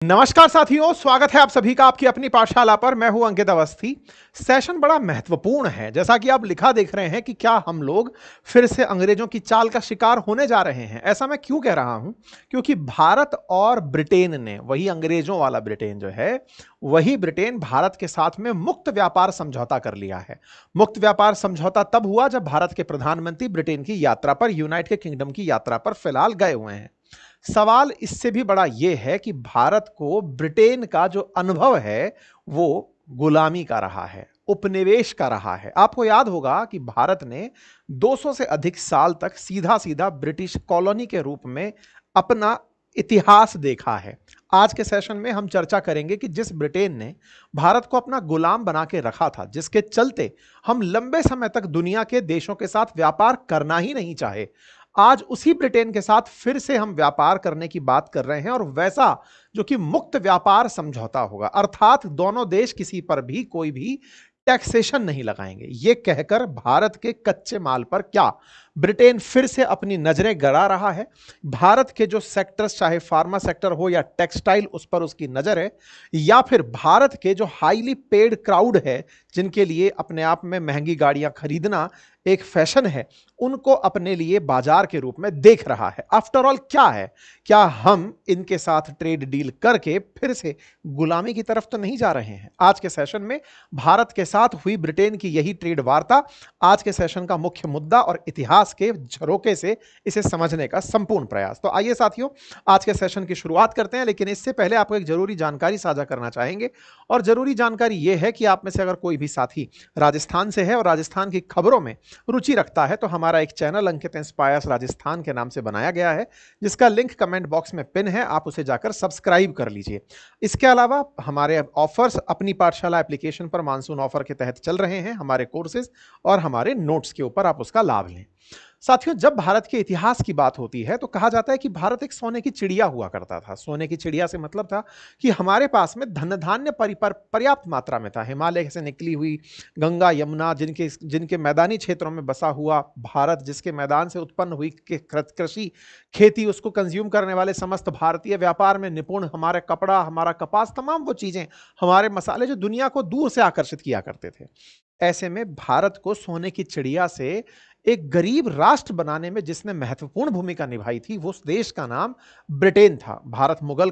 नमस्कार साथियों, स्वागत है आप सभी का आपकी अपनी पाठशाला पर। मैं हूं अंकित अवस्थी। सेशन बड़ा महत्वपूर्ण है। जैसा कि आप लिखा देख रहे हैं कि क्या हम लोग फिर से अंग्रेजों की चाल का शिकार होने जा रहे हैं। ऐसा मैं क्यों कह रहा हूं? क्योंकि भारत और ब्रिटेन ने, वही अंग्रेजों वाला ब्रिटेन जो है, वही ब्रिटेन भारत के साथ में मुक्त व्यापार समझौता कर लिया है। मुक्त व्यापार समझौता तब हुआ जब भारत के प्रधानमंत्री ब्रिटेन की यात्रा पर, यूनाइटेड किंगडम की यात्रा पर फिलहाल गए हुए हैं। सवाल इससे भी बड़ा यह है कि भारत को ब्रिटेन का जो अनुभव है वो गुलामी का रहा है, उपनिवेश का रहा है। आपको याद होगा कि भारत ने 200 से अधिक साल तक सीधा सीधा ब्रिटिश कॉलोनी के रूप में अपना इतिहास देखा है। आज के सेशन में हम चर्चा करेंगे कि जिस ब्रिटेन ने भारत को अपना गुलाम बना के रखा था, जिसके चलते हम लंबे समय तक दुनिया के देशों के साथ व्यापार करना ही नहीं चाहे, आज उसी ब्रिटेन के साथ फिर से हम व्यापार करने की बात कर रहे हैं, और वैसा जो कि मुक्त व्यापार समझौता होगा, अर्थात दोनों देश किसी पर भी कोई भी टैक्सेशन नहीं लगाएंगे। यह कहकर भारत के कच्चे माल पर क्या ब्रिटेन फिर से अपनी नजरें गड़ा रहा है? भारत के जो सेक्टर्स, चाहे फार्मा सेक्टर हो या टेक्सटाइल, उस पर उसकी नजर है, या फिर भारत के जो हाईली पेड क्राउड है, जिनके लिए अपने आप में महंगी गाड़ियां खरीदना एक फैशन है, उनको अपने लिए बाजार के रूप में देख रहा है। आफ्टर ऑल क्या है, क्या हम इनके साथ ट्रेड डील करके फिर से गुलामी की तरफ तो नहीं जा रहे हैं? आज के सेशन में भारत के साथ हुई ब्रिटेन की यही ट्रेड वार्ता आज के सेशन का मुख्य मुद्दा और इतिहास के झरोके से इसे समझने का संपूर्ण प्रयास। तो आइए साथियों, आज के सेशन की शुरुआत करते हैं। लेकिन इससे पहले आपको एक जरूरी जानकारी साझा करना चाहेंगे, और जरूरी जानकारी यह है कि आप में से अगर कोई भी साथी राजस्थान से है और राजस्थान की खबरों में रुचि रखता है, तो हमारा एक चैनल अंकित इंस्पायर्स राजस्थान के नाम से बनाया गया है, जिसका लिंक कमेंट बॉक्स में पिन है। आप उसे जाकर सब्सक्राइब कर लीजिए। इसके अलावा हमारे ऑफर्स अपनी पाठशाला एप्लीकेशन पर मानसून ऑफर के तहत चल रहे हैं। हमारे कोर्सेज और हमारे नोट्स के ऊपर आप उसका लाभ लें। साथियों, जब भारत के इतिहास की बात होती है तो कहा जाता है कि भारत एक सोने की चिड़िया हुआ करता था। सोने की चिड़िया से मतलब था कि हमारे पास में धन धान्य पर्याप्त मात्रा में था। हिमालय से निकली हुई गंगा यमुना, जिनके जिनके मैदानी क्षेत्रों में बसा हुआ भारत, जिसके मैदान से उत्पन्न हुई कृषि खेती, उसको कंज्यूम करने वाले समस्त भारतीय, व्यापार में निपुण, हमारे कपड़ा, हमारा कपास, तमाम वो चीजें, हमारे मसाले जो दुनिया को दूर से आकर्षित किया करते थे। ऐसे में भारत को सोने की चिड़िया से एक गरीब राष्ट्र बनाने में जिसने महत्वपूर्ण भूमिका निभाई थी, वो उस देश का नाम ब्रिटेन था। भारत मुगल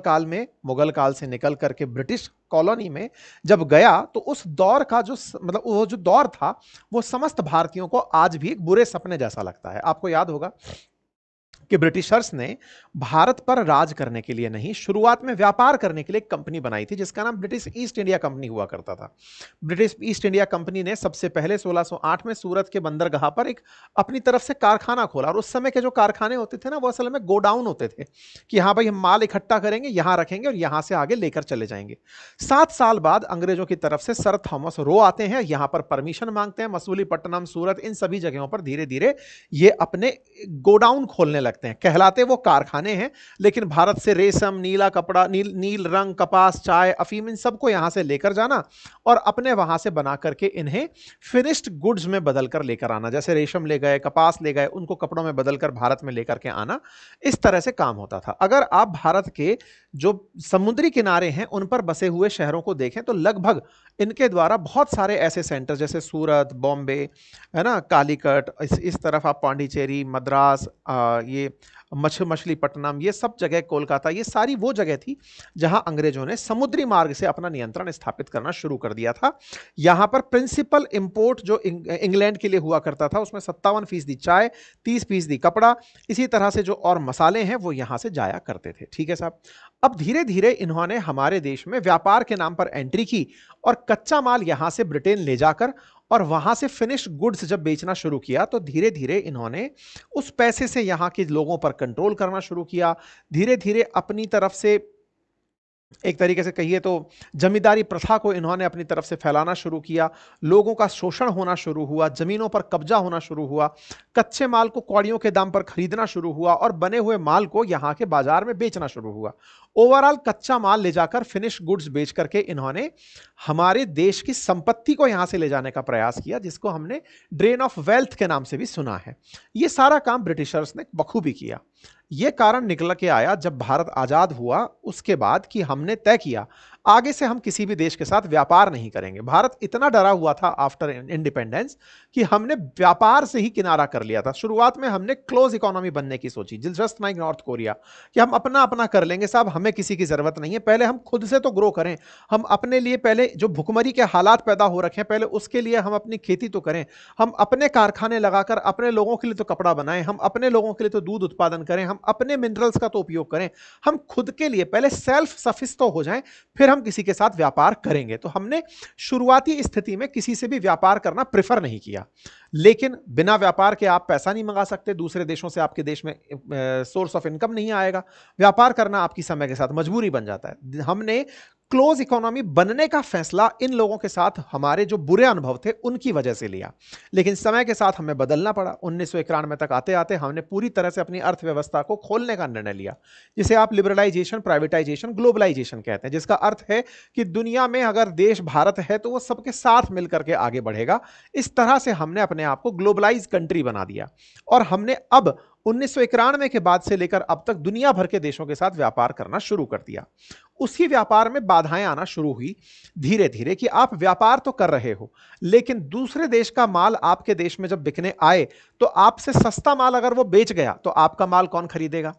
काल से निकल करके ब्रिटिश कॉलोनी में जब गया, तो उस दौर का जो मतलब वो जो दौर था, वो समस्त भारतीयों को आज भी एक बुरे सपने जैसा लगता है। आपको याद होगा कि ब्रिटिशर्स ने भारत पर राज करने के लिए नहीं, शुरुआत में व्यापार करने के लिए एक कंपनी बनाई थी, जिसका नाम ब्रिटिश ईस्ट इंडिया कंपनी हुआ करता था। ब्रिटिश ईस्ट इंडिया कंपनी ने सबसे पहले 1608 में सूरत के बंदरगाह पर एक अपनी तरफ से कारखाना खोला। और उस समय के जो कारखाने होते थे ना, वो असल में गोडाउन होते थे कि हाँ भाई, हम माल इकट्ठा करेंगे, यहां रखेंगे और यहां से आगे लेकर चले जाएंगे। 7 साल बाद अंग्रेजों की तरफ से सर थॉमस रो आते हैं, यहां पर परमिशन मांगते हैं। मसूलीपट्टनम, सूरत, इन सभी जगहों पर धीरे धीरे ये अपने गोडाउन खोलने लगते हैं। कहलाते वो कारखाने हैं, लेकिन भारत से रेशम, नीला कपड़ा, नील रंग, कपास, चाय, अफीम, इन सबको यहां से लेकर जाना और अपने वहां से बना करके इन्हें फिनिश्ड गुड्स में बदलकर लेकर आना। जैसे रेशम ले गए, कपास ले गए, उनको कपड़ों में बदलकर भारत में लेकर के आना। इस तरह से काम होता था। अगर आप भारत के जो समुद्री किनारे हैं उन पर बसे हुए शहरों को देखें, तो लगभग इनके द्वारा बहुत सारे ऐसे सेंटर, जैसे सूरत, बॉम्बे, है ना, कालीकट, इस तरफ आप पांडिचेरी, मद्रास, ये मछलीपट्टनम, ये सब जगह, कोलकाता, ये सारी वो जगह थी जहां अंग्रेजों ने समुद्री मार्ग से अपना नियंत्रण स्थापित करना शुरू कर दिया था। यहां पर प्रिंसिपल इंपोर्ट जो इंग्लैंड के लिए हुआ करता था, उसमें 57% चाय, 30% कपड़ा, इसी तरह से जो और मसाले हैं वो यहां से जाया करते थे। ठीक है साहब। अब धीरे धीरे इन्होंने हमारे देश में व्यापार के नाम पर एंट्री की और कच्चा माल यहां से ब्रिटेन ले जाकर और वहां से फिनिश गुड्स जब बेचना शुरू किया, तो धीरे धीरे इन्होंने उस पैसे से यहां के लोगों पर कंट्रोल करना शुरू किया। धीरे धीरे अपनी तरफ से, एक तरीके से कहिए तो, जमींदारी प्रथा को इन्होंने अपनी तरफ से फैलाना शुरू किया। लोगों का शोषण होना शुरू हुआ, जमीनों पर कब्जा होना शुरू हुआ, कच्चे माल को कौड़ियों के दाम पर खरीदना शुरू हुआ और बने हुए माल को यहां के बाजार में बेचना शुरू हुआ। ओवरऑल कच्चा माल ले जाकर, फिनिश गुड्स बेच करके इन्होंने हमारे देश की संपत्ति को यहां से ले जाने का प्रयास किया, जिसको हमने ड्रेन ऑफ वेल्थ के नाम से भी सुना है। यह सारा काम ब्रिटिशर्स ने बखूबी किया। यह कारण निकल के आया जब भारत आजाद हुआ उसके बाद कि हमने तय किया आगे से हम किसी भी देश के साथ व्यापार नहीं करेंगे। भारत इतना डरा हुआ था आफ्टर इंडिपेंडेंस कि हमने व्यापार से ही किनारा कर लिया था। शुरुआत में हमने क्लोज इकोनॉमी बनने की सोची, जस्ट लाइक नॉर्थ कोरिया, कि हम अपना अपना कर लेंगे साहब, हमें किसी की जरूरत नहीं है, पहले हम खुद से तो ग्रो करें, हम अपने लिए पहले जो भुखमरी के हालात पैदा हो रखे हैं पहले उसके लिए हम अपनी खेती तो करें, हम अपने कारखाने लगाकर अपने लोगों के लिए तो कपड़ा बनाएं, हम अपने लोगों के लिए तो दूध उत्पादन करें, हम अपने मिनरल्स का तो उपयोग करें, हम खुद के लिए पहले सेल्फ सफिशिएंट तो हो जाएं, फिर हम किसी के साथ व्यापार करेंगे। तो हमने शुरुआती स्थिति में किसी से भी व्यापार करना प्रेफर नहीं किया। लेकिन बिना व्यापार के आप पैसा नहीं मंगा सकते, दूसरे देशों से आपके देश में सोर्स ऑफ इनकम नहीं आएगा, व्यापार करना आपकी समय के साथ मजबूरी बन जाता है। हमने क्लोज इकोनॉमी बनने का फैसला इन लोगों के साथ हमारे जो बुरे अनुभव थे उनकी वजह से लिया, लेकिन समय के साथ हमें बदलना पड़ा। 1991 तक आते आते हमने पूरी तरह से अपनी अर्थव्यवस्था को खोलने का निर्णय लिया, जिसे आप लिबरलाइजेशन, प्राइवेटाइजेशन, ग्लोबलाइजेशन कहते हैं, जिसका अर्थ है कि दुनिया में अगर देश भारत है तो वो सबके साथ मिलकर के आगे बढ़ेगा। इस तरह से हमने अपने आप को ग्लोबलाइज कंट्री बना दिया और हमने अब 1991 के बाद से लेकर अब तक दुनिया भर के देशों के साथ व्यापार करना शुरू कर दिया। उसी व्यापार में बाधाएं आना शुरू हुई धीरे धीरे कि आप व्यापार तो कर रहे हो, लेकिन दूसरे देश का माल आपके देश में जब बिकने आए तो आपसे सस्ता माल अगर वो बेच गया तो आपका माल कौन खरीदेगा।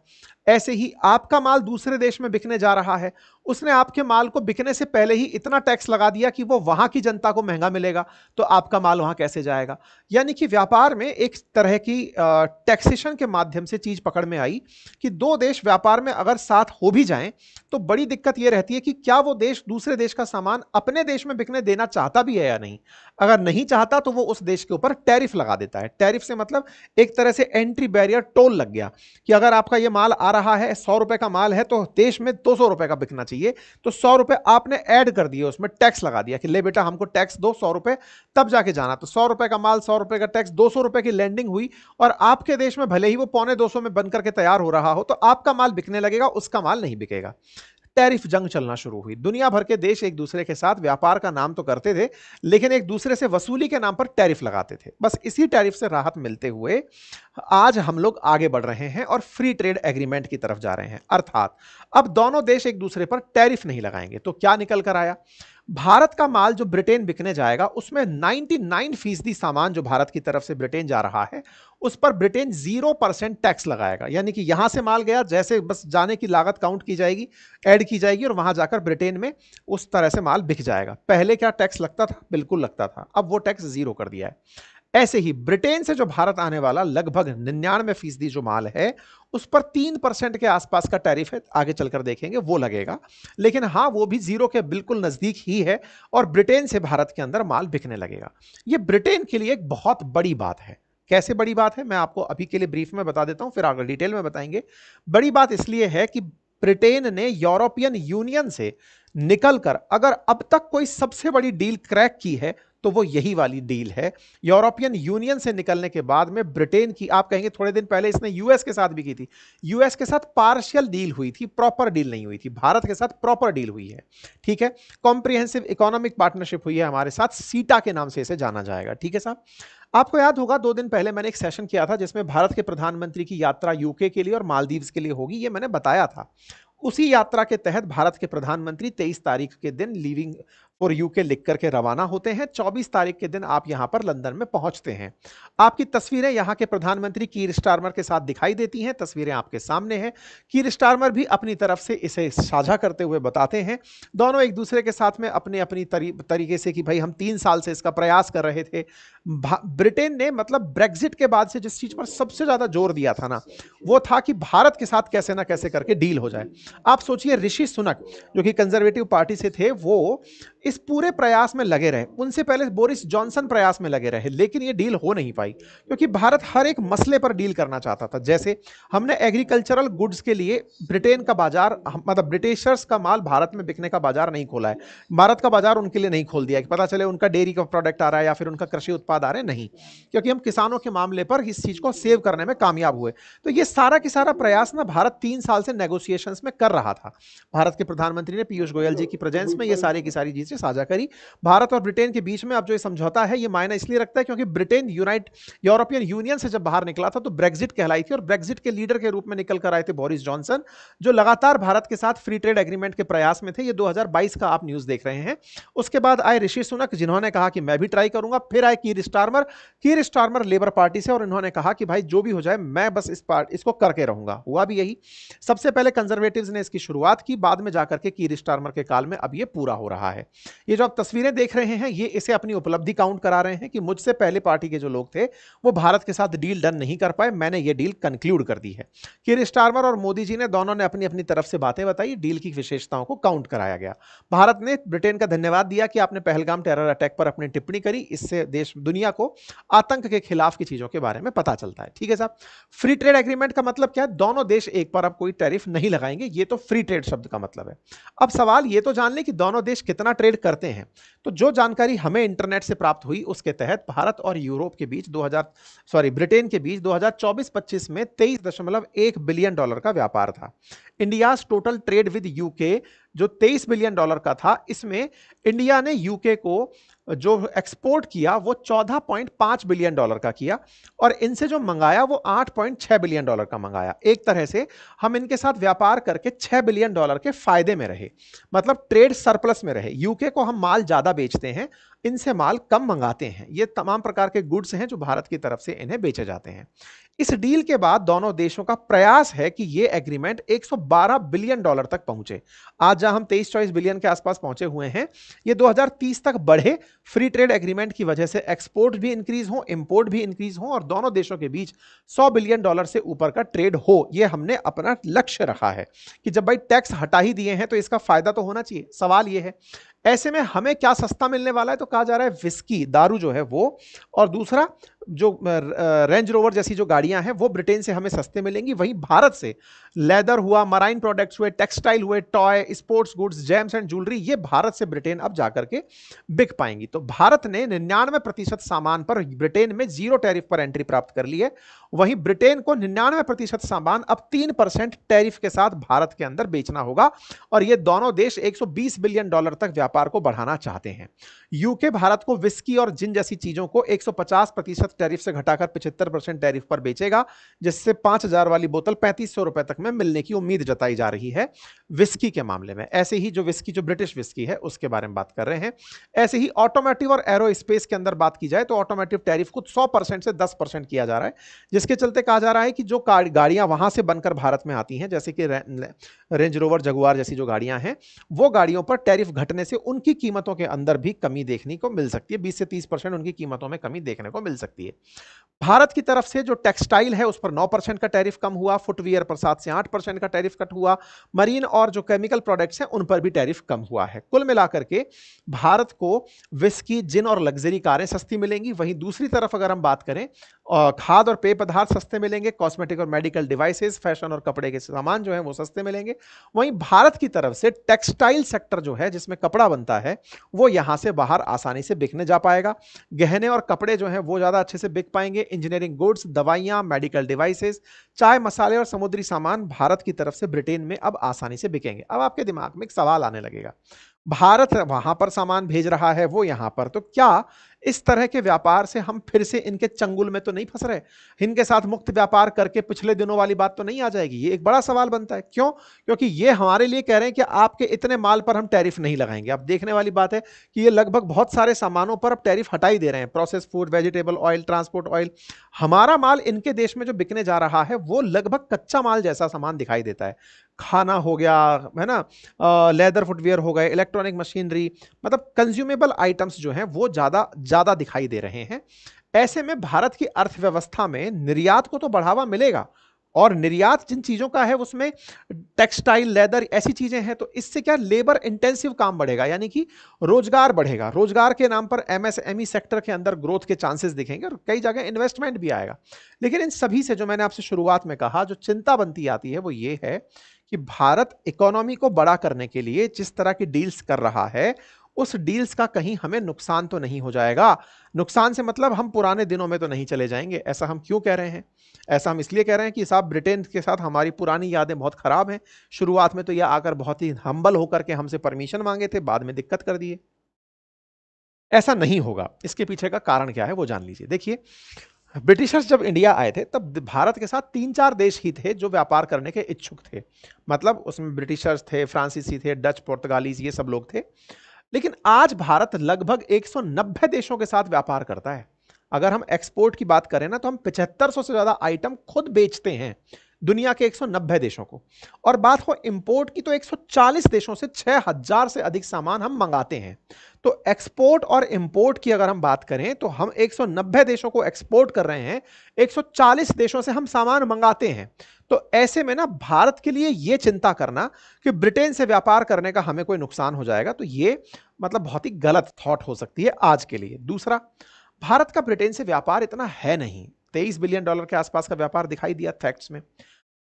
ऐसे ही आपका माल दूसरे देश में बिकने जा रहा है, उसने आपके माल को बिकने से पहले ही इतना टैक्स लगा दिया कि वो वहां की जनता को महंगा मिलेगा, तो आपका माल वहां कैसे जाएगा। यानी कि व्यापार में एक तरह की टैक्सेशन के माध्यम से चीज पकड़ में आई कि दो देश व्यापार में अगर साथ हो भी जाएं तो बड़ी दिक्कत यह रहती है कि क्या वो देश दूसरे देश का सामान अपने देश में बिकने देना चाहता भी है या नहीं। अगर नहीं चाहता तो वो उस देश के ऊपर टैरिफ लगा देता है। टैरिफ से मतलब एक तरह से एंट्री बैरियर, टोल लग गया कि अगर आपका ये माल आ रहा है 100 रुपए का माल है तो देश में 200 रुपए का बिकना चाहिए, तो 100 रुपए आपने ऐड कर दिए, उसमें टैक्स लगा दिया कि ले बेटा हमको टैक्स दो 100 रुपए, तब जाके जाना। तो 100 रुपए का माल, 100 रुपए का टैक्स, 200 रुपए की लैंडिंग हुई और आपके देश में भले ही वो 250 में बनकर के तैयार हो रहा हो तो आपका माल बिकने लगेगा, उसका माल नहीं बिकेगा। टैरिफ जंग चलना शुरू हुई। दुनिया भर के देश एक दूसरे के साथ व्यापार का नाम तो करते थे लेकिन एक दूसरे से वसूली के नाम पर टैरिफ लगाते थे। बस इसी टैरिफ से राहत मिलते हुए आज हम लोग आगे बढ़ रहे हैं और फ्री ट्रेड एग्रीमेंट की तरफ जा रहे हैं, अर्थात अब दोनों देश एक दूसरे पर टैरिफ नहीं लगाएंगे। तो क्या निकल कर आया, भारत का माल जो ब्रिटेन बिकने जाएगा उसमें 99% सामान जो भारत की तरफ से ब्रिटेन जा रहा है उस पर ब्रिटेन 0% टैक्स लगाएगा। यानी कि यहां से माल गया, जैसे बस जाने की लागत काउंट की जाएगी, ऐड की जाएगी और वहां जाकर ब्रिटेन में उस तरह से माल बिक जाएगा। पहले क्या टैक्स लगता था? बिल्कुल लगता था, अब वो टैक्स 0 कर दिया है। ऐसे ही ब्रिटेन से जो भारत आने वाला लगभग 99% जो माल है उस पर 3% के आसपास का टैरिफ है, आगे चलकर देखेंगे वो लगेगा, लेकिन हाँ वो भी 0 के बिल्कुल नजदीक ही है और ब्रिटेन से भारत के अंदर माल बिकने लगेगा। ये ब्रिटेन के लिए एक बहुत बड़ी बात है। कैसे बड़ी बात है मैं आपको अभी के लिए ब्रीफ में बता देता हूं, फिर आगे डिटेल में बताएंगे। बड़ी बात इसलिए है कि ब्रिटेन ने यूरोपियन यूनियन से निकलकर अगर अब तक कोई सबसे बड़ी डील क्रैक की है तो वो यही वाली डील है। यूरोपियन यूनियन से निकलने के बाद में ब्रिटेन की, आप कहेंगे थोड़े दिन पहले इसने यूएस के साथ भी की थी, यूएस के साथ पार्शियल डील हुई थी, प्रॉपर डील नहीं हुई थी। भारत के साथ प्रॉपर डील हुई है, ठीक है। कॉम्प्रिहेंसिव इकोनॉमिक पार्टनरशिप हुई है हमारे साथ, सीटा के नाम से इसे जाना जाएगा, ठीक है साहब। आपको याद होगा 2 दिन पहले मैंने एक सेशन किया था जिसमें भारत के प्रधानमंत्री की यात्रा यूके के लिए और मालदीव्स के लिए होगी, ये मैंने बताया था। उसी यात्रा के तहत भारत के प्रधानमंत्री 23 तारीख के दिन लीविंग फॉर यूके लिख करके रवाना होते हैं। 24 तारीख के दिन आप यहां पर लंदन में पहुंचते हैं। आपकी तस्वीरें यहां के प्रधानमंत्री कीर स्टारमर के साथ दिखाई देती हैं, तस्वीरें आपके सामने हैं। कीर स्टारमर भी अपनी तरफ से इसे साझा करते हुए बताते हैं। दोनों एक दूसरे के साथ में अपने अपनी तरीके से कि भाई हम 3 साल से इसका प्रयास कर रहे थे। ब्रिटेन ने मतलब ब्रेग्जिट के बाद से जिस चीज पर सबसे ज्यादा जोर दिया था ना, वो था कि भारत के साथ कैसे ना कैसे करके डील हो जाए। आप सोचिए ऋषि सुनक जो कि कंजर्वेटिव पार्टी से थे, वो इस पूरे प्रयास में लगे रहे। उनसे पहले बोरिस जॉनसन प्रयास में लगे रहे, लेकिन ये डील हो नहीं पाई क्योंकि भारत हर एक मसले पर डील करना चाहता था। जैसे हमने एग्रीकल्चरल गुड्स के लिए ब्रिटेन का बाजार, मतलब ब्रिटिशर्स का माल भारत में बिकने का बाजार नहीं खोला है, भारत का बाजार उनके लिए नहीं खोल दिया कि पता चले उनका डेयरी का प्रोडक्ट आ रहा है या फिर उनका कृषि उत्पाद आ रहे, नहीं, क्योंकि हम किसानों के मामले पर इस चीज को सेव करने में कामयाब हुए। तो ये सारा की सारा प्रयास ना भारत 3 साल से नेगोशिएशंस में कर रहा था। भारत के प्रधानमंत्री ने पीयूष गोयल जी की प्रेजेंस में ये सारी की सारी चीजें साझा करी। भारत और ब्रिटेन के बीच में अब जो ये समझौता है ये मायने इसलिए रखता है क्योंकि ब्रिटेन यूरोपियन यूनियन से जब बाहर निकला था तो ब्रेग्जिट कहलाई थी, और ब्रेग्जिट के लीडर के रूप में निकल कर आए थे बोरिस जॉनसन, जो लगातार भारत के साथ फ्री ट्रेड एग्रीमेंट के प्रयास में थे। ये 2022 का आप न्यूज देख रहे हैं। उसके बाद आए ऋषि सुनक, जिन्होंने कहा कि मैं भी ट्राई करूंगा। फिर आए कीर स्टारमर लेबर पार्टी से, और इन्होंने कहा कि भाई जो भी हो जाए मैं बस इसको करके रहूंगा। हुआ भी यही। सबसे पहले कंजर्वेटिव्स ने इसकी शुरुआत की, बाद में जाकर के कीर स्टारमर के काल में अब ये पूरा हो रहा है। ये जो आप तस्वीरें देख रहे हैं ये इसे अपनी उपलब्धि काउंट करा रहे हैं कि मुझसे पहले पार्टी के जो लोग थे वो भारत के साथ डील डन नहीं कर पाए, मैंने ये डील कंक्लूड कर दी है। कीर स्टारमर और मोदी जी ने दोनों ने अपनी अपनी तरफ से बातें बताई, डील की विशेषताओं को काउंट कराया गया। भारत ने ब्रिटेन का धन्यवाद दिया कि आपने पहलगाम टेरर अटैक पर अपनी टिप्पणी करी, इससे देश दुनिया को आतंक के खिलाफ की चीजों के बारे में पता चलता है। ठीक है साहब। फ्री ट्रेड एग्रीमेंट का मतलब क्या है? दोनों देश एक पर अब कोई टैरिफ नहीं लगाएंगे, ये तो फ्री ट्रेड शब्द का मतलब है। अब सवाल ये तो जान ले कि दोनों देश कितना ट्रेड करते हैं। तो जो जानकारी हमें इंटरनेट से प्राप्त हुई उसके तहत भारत और यूरोप के बीच ब्रिटेन के बीच 2024-25 में $23.1 बिलियन का व्यापार था। India's total trade with UK जो $23 बिलियन का था, इसमें इंडिया ने यूके को जो एक्सपोर्ट किया वो $14.5 बिलियन का किया, और इनसे जो मंगाया वो $8.6 बिलियन का मंगाया। एक तरह से हम इनके साथ व्यापार करके $6 बिलियन के फायदे में रहे, मतलब ट्रेड सरप्लस में रहे। यूके को हम माल ज्यादा बेचते हैं, इनसे माल कम मंगाते हैं। ये तमाम प्रकार के गुड्स हैं जो भारत की तरफ से इन्हें बेचे जाते हैं। इस डील के बाद दोनों देशों का प्रयास है कि ये एग्रीमेंट $112 बिलियन तक पहुंचे। आज जहां हम 23-24 बिलियन के आसपास पहुंचे हुए हैं, ये 2030 तक बढ़े। फ्री ट्रेड एग्रीमेंट की वजह से एक्सपोर्ट भी इंक्रीज हो, इंपोर्ट भी इंक्रीज हो, और दोनों देशों के बीच $100 बिलियन से ऊपर का ट्रेड हो। ये हमने अपना लक्ष्य रखा है कि जब भाई टैक्स हटा ही दिए हैं तो इसका फायदा तो होना चाहिए। सवाल ये है ऐसे में हमें क्या सस्ता मिलने वाला है? तो कहा जा रहा है विस्की, दारू जो है वो, और दूसरा जो रेंज रोवर जैसी जो गाड़ियां हैं वो ब्रिटेन से हमें सस्ते मिलेंगी। वहीं भारत से लेदर हुआ, मराइन प्रोडक्ट्स हुए, टेक्सटाइल हुए, toy, sports goods, James and jewellery, ये भारत से ब्रिटेन अब जाकर के बिक पाएंगी। तो भारत ने 99% सामान पर ब्रिटेन में 0 टैरिफ पर एंट्री प्राप्त कर ली है। वहीं ब्रिटेन को 99% सामान अब 3% टैरिफ के साथ भारत के अंदर बेचना होगा, और ये दोनों देश $120 बिलियन तक व्यापार को बढ़ाना चाहते हैं। यूके भारत को विस्की और जिन जैसी चीजों को 150% टैरिफ से घटाकर 75% टैरिफ पर बेचेगा, जिससे 5,000 वाली बोतल ₹3500 तक में मिलने की उम्मीद जताई जा रही है विस्की के मामले में। ऐसे ही जो विस्की, जो ब्रिटिश विस्की है उसके बारे में बात कर रहे हैं। ऐसे ही ऑटोमोटिव और एरोस्पेस के अंदर बात की जाए तो ऑटोमोटिव टैरिफ को 100% से 10% किया जा रहा है, जिसके चलते कहा जा रहा है कि जो गाड़ियां वहां से बनकर भारत में आती हैं, जैसे कि रेंज रोवर, जगुआर जैसी जो गाड़ियां हैं, वो गाड़ियों पर टैरिफ घटने से उनकी कीमतों के अंदर भी कमी देखने को मिल सकती है। 20 से 30% उनकी कीमतों में कमी देखने को मिल सकती है। भारत की तरफ से जो टेक्सटाइल है उस पर 9% का टैरिफ कम हुआ, फुटवियर पर 7 से 8% का टैरिफ कट हुआ, मरीन और जो केमिकल प्रोडक्ट्स हैं उन पर भी टैरिफ कम हुआ है। कुल मिलाकर के भारत को विस्की, जिन और लग्जरी कारें सस्ती मिलेंगी। वहीं दूसरी तरफ अगर हम बात करें, खाद्य और पेय पदार्थ सस्ते मिलेंगे, कॉस्मेटिक और मेडिकल डिवाइसेस, फैशन और कपड़े के सामान जो है वो सस्ते मिलेंगे। वहीं भारत की तरफ से टेक्सटाइल सेक्टर जो है, जिसमें कपड़ा बनता है, वो यहां से बाहर आसानी से बिकने जा पाएगा। गहने और कपड़े जो हैं वो ज्यादा अच्छे से बिक पाएंगे। इंजीनियरिंग गुड्स, दवाइयां, मेडिकल डिवाइसेस, चाय, मसाले और समुद्री सामान भारत की तरफ से ब्रिटेन में अब आसानी से बिकेंगे। अब आपके दिमाग में एक सवाल आने लगेगा, भारत वहां पर सामान भेज रहा है, वो यहां पर, तो क्या इस तरह के व्यापार से हम फिर से इनके चंगुल में तो नहीं फंस रहे? इनके साथ मुक्त व्यापार करके पिछले दिनों वाली बात तो नहीं आ जाएगी? ये एक बड़ा सवाल बनता है। क्यों? क्योंकि ये हमारे लिए कह रहे हैं कि आपके इतने माल पर हम टैरिफ नहीं लगाएंगे। अब देखने वाली बात है कि ये लगभग बहुत सारे सामानों पर अब टैरिफ हटा ही दे रहे हैं। Process food, vegetable oil, transport oil, हमारा माल इनके देश में जो बिकने जा रहा है वो लगभग कच्चा माल जैसा सामान दिखाई देता है। खाना हो गया, है ना, लेदर फुटवियर हो गए, इलेक्ट्रॉनिक मशीनरी, मतलब कंज्यूमेबल आइटम्स जो हैं वो ज्यादा दिखाई दे रहे हैं। ऐसे में भारत की अर्थव्यवस्था में निर्यात को तो बढ़ावा मिलेगा, और निर्यात जिन चीजों का है उसमें टेक्सटाइल, लेदर ऐसी चीजें हैं, तो इससे क्या लेबर इंटेंसिव काम बढ़ेगा, यानी कि रोजगार बढ़ेगा। रोजगार के नाम पर एमएसएमई सेक्टर के अंदर ग्रोथ के चांसेस दिखेंगे और कई जगह इन्वेस्टमेंट भी आएगा। लेकिन इन सभी से जो मैंने आपसे शुरुआत में कहा, जो चिंता बनती आती है वो ये है कि भारत इकोनॉमी को बड़ा करने के लिए जिस तरह की डील्स कर रहा है, उस डील्स का कहीं हमें नुकसान तो नहीं हो जाएगा। नुकसान से मतलब हम पुराने दिनों में तो नहीं चले जाएंगे। ऐसा हम क्यों कह रहे हैं? ऐसा हम इसलिए कह रहे हैं कि साहब ब्रिटेन के साथ हमारी पुरानी यादें बहुत खराब हैं। शुरुआत में तो यह आकर बहुत ही हम्बल होकर के हमसे परमिशन मांगे थे, बाद में दिक्कत कर दिए। ऐसा नहीं होगा। इसके पीछे का कारण क्या है वो जान लीजिए। देखिए, ब्रिटिशर्स जब इंडिया आए थे तब भारत के साथ 3-4 देश ही थे जो व्यापार करने के इच्छुक थे। मतलब उसमें ब्रिटिशर्स थे, फ्रांसीसी थे, डच, पुर्तगालीज, ये सब लोग थे। लेकिन आज भारत लगभग 190 देशों के साथ व्यापार करता है। अगर हम एक्सपोर्ट की बात करें ना, तो हम 7500 से ज्यादा आइटम खुद बेचते हैं दुनिया के 190 देशों को। और बात हो इंपोर्ट की, तो 140 देशों से 6000 से अधिक सामान हम मंगाते हैं। तो एक्सपोर्ट और इंपोर्ट की अगर हम बात करें, तो हम 190 देशों को एक्सपोर्ट कर रहे हैं, 140 देशों से हम सामान मंगाते हैं। तो ऐसे में ना, भारत के लिए यह चिंता करना कि ब्रिटेन से व्यापार करने का हमें कोई नुकसान हो जाएगा, तो ये मतलब बहुत ही गलत थॉट हो सकती है आज के लिए। दूसरा, भारत का ब्रिटेन से व्यापार इतना है नहीं। 23 बिलियन डॉलर के आसपास का व्यापार दिखाई दिया फैक्ट्स में।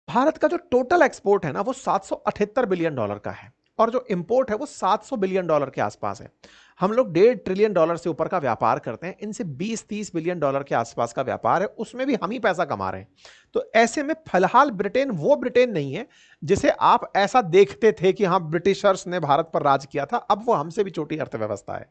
भारत का जो टोटल एक्सपोर्ट है ना, वो 778 बिलियन डॉलर का है, और जो इंपोर्ट है वो 700 बिलियन डॉलर के आसपास है। हम लोग 1.5 ट्रिलियन डॉलर से ऊपर का व्यापार करते हैं। इनसे 20-30 बिलियन डॉलर के आसपास का व्यापार है, उसमें भी हम ही पैसा कमा रहे हैं। तो ऐसे में फिलहाल ब्रिटेन वो ब्रिटेन नहीं है जिसे आप ऐसा देखते थे कि हाँ, ब्रिटिशर्स ने भारत पर राज किया था। अब वो हमसे भी छोटी अर्थव्यवस्था है।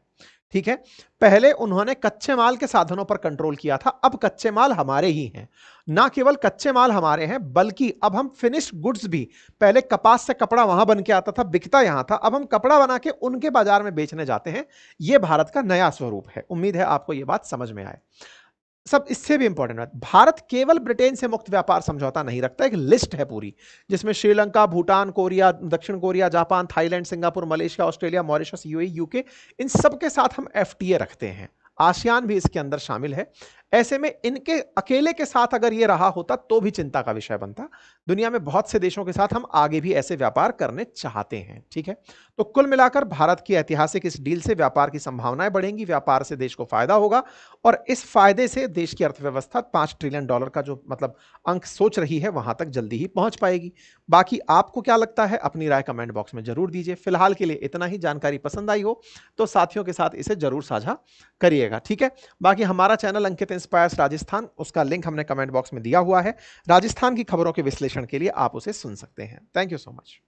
ठीक है, पहले उन्होंने कच्चे माल के साधनों पर कंट्रोल किया था, अब कच्चे माल हमारे ही हैं। ना केवल कच्चे माल हमारे हैं, बल्कि अब हम फिनिश्ड गुड्स भी, पहले कपास से कपड़ा वहां बन के आता था, बिकता यहां था, अब हम कपड़ा बना के उनके बाजार में बेचने जाते हैं। यह भारत का नया स्वरूप है। उम्मीद है आपको यह बात समझ में आए। सब इससे भी इंपॉर्टेंट बात, भारत केवल ब्रिटेन से मुक्त व्यापार समझौता नहीं रखता, एक लिस्ट है पूरी, जिसमें श्रीलंका, भूटान, कोरिया, दक्षिण Korea, Japan, Thailand, Singapore, Malaysia, Australia, Mauritius, UAE, UK, इन सब के साथ हम एफटीए रखते हैं। आसियान भी इसके अंदर शामिल है। ऐसे में इनके अकेले के साथ अगर ये रहा होता तो भी चिंता का विषय बनता। दुनिया में बहुत से देशों के साथ हम आगे भी ऐसे व्यापार करने चाहते हैं। ठीक है, तो कुल मिलाकर भारत की ऐतिहासिक इस डील से व्यापार की संभावनाएं बढ़ेंगी, व्यापार से देश को फायदा होगा, और इस फायदे से देश की अर्थव्यवस्था 5 ट्रिलियन डॉलर का जो मतलब अंक सोच रही है, वहां तक जल्दी ही पहुंच पाएगी। बाकी आपको क्या लगता है, अपनी राय कमेंट बॉक्स में जरूर दीजिए। फिलहाल के लिए इतना ही। जानकारी पसंद आई हो तो साथियों के साथ इसे जरूर साझा करिएगा। ठीक है, बाकी हमारा चैनल अंकित इंस्पायर्स राजस्थान, उसका लिंक हमने कमेंट बॉक्स में दिया हुआ है। राजस्थान की खबरों के विश्लेषण के लिए आप उसे सुन सकते हैं। Thank you so much.